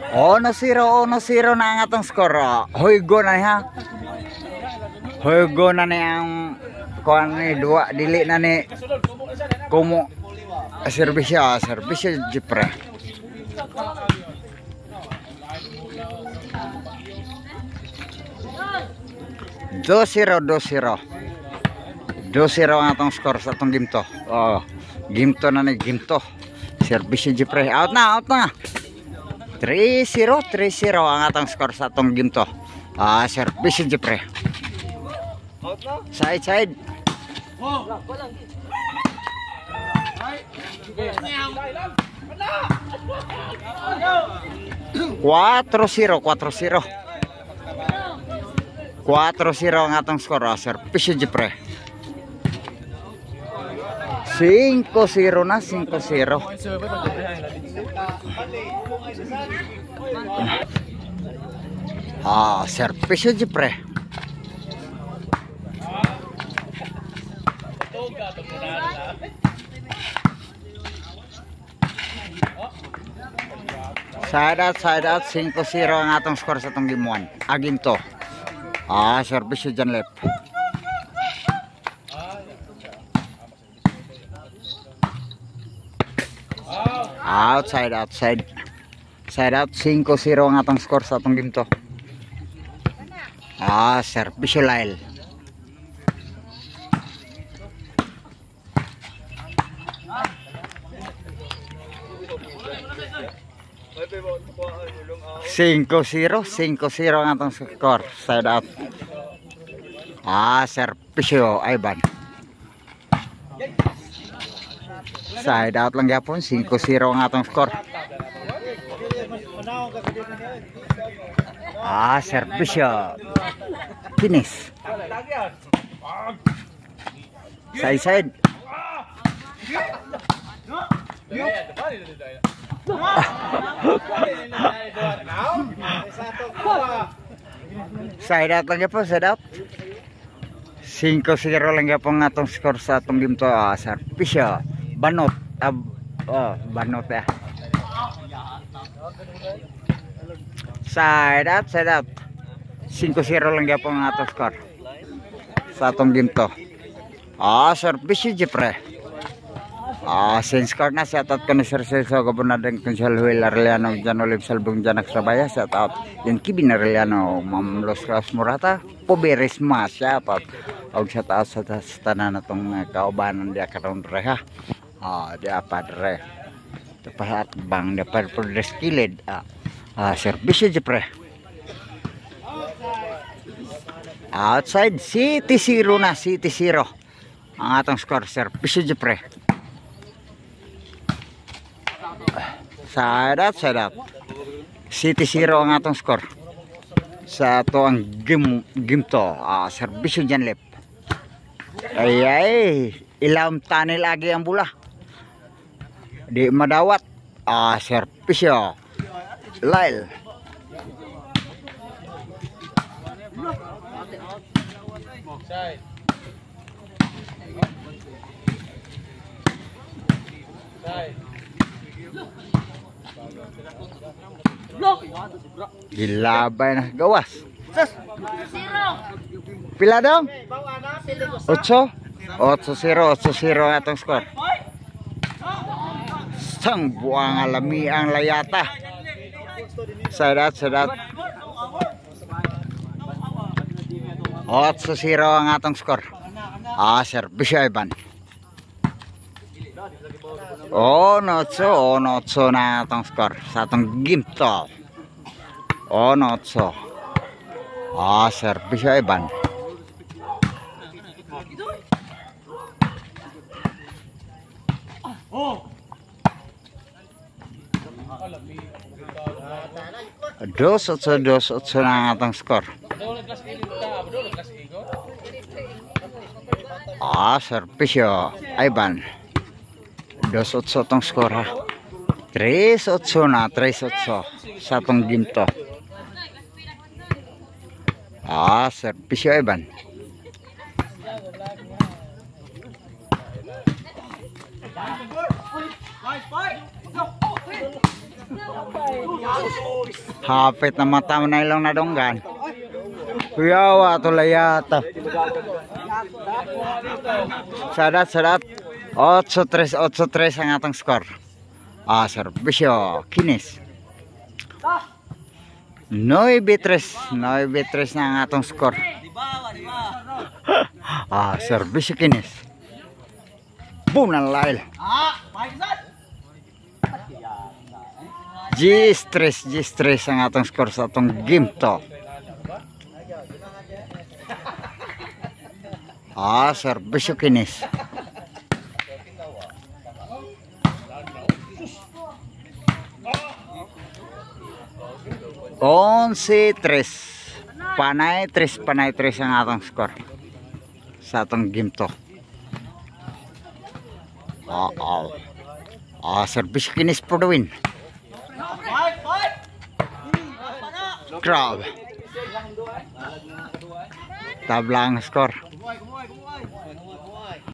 Oh, 0 na ang atong score. Huygo na ha. Huygo na ni ang kuan ni dua dili na ni kumo serbisyo jepre. Do 0 ang atong score sa atong game to. Game to na ni game to. Serbisyo jepre. Out na. 3-0 ang atong score sa atong game to. Serbisyo jepre. Side. 4-0 ang atong score. Serbisyo jepre. 5-0 na. Serbisyo jepre. Side out 5-0 ang atong score sa atong game 1. Game to. Serbisyo dyan left. Side out 5-0 ang atong score sa atong game to. Serbisyo Lyle. Cinco zero ang atong score. Side out. Serbisyo Ivan. Side out lang yapon. 5-0 ang atong score. Serbisyo finish. Side. Side out lang po, side out. 5-0 lang po ang atong score sa atong game to. Serbisyo Banot. Banot ya. Side out. 5-0 lang po ang atong score sa atong game to. Serbisyo jepre. Since card na shout out kani Sir Celso Gobernador Konsel Huel Arellano Janolib Salbung Janak Sabaya shout out yan Kibin Arellano Ma'am Los Ras Murata Poberes ma shout out shout out sa tanan natong kaubanan dia karon re ha. Dia padre tepat bang dapat progress kilid. Serbisyo jepre. Outside City 0 na. Ang atong score. Serbisyo jepre. Side out. City 0 ang atong score. Sa ato ang game to. Serbisyo dyan lep. Ay. Ilam tani lagi ang bola. Di madawat. Serbisyo Lyle. Gilabay na gawas. Pila dong? 8-0 atong score. Sang buang alami ang layata. Side out. 8-0 ang atong score. Serbisyo Ivan. 8-0 na atong score sa atong game to. 8-0. Serbisyo Ivan. Dos na ang atong score. Serbisyo Ivan. 2-8 tong score ha. 3-8 na. 3-8 sa atong game to. Serbisyo Ivan. Hapit na mata mo na ilong nadunggan. Kuyawa tulayata. Sadat. 8-3 ang atong score. Serbisyo Kinis. 9-3 na ang atong score. Serbisyo Kinis. Bunan lail. G-stress ang atong score sa atong game to. Serbisyo Kinis. 11-3. Panay 3 ang atong score sa atong game to. Serbisyo Kinis for the win. Grabe. Tabla ang score.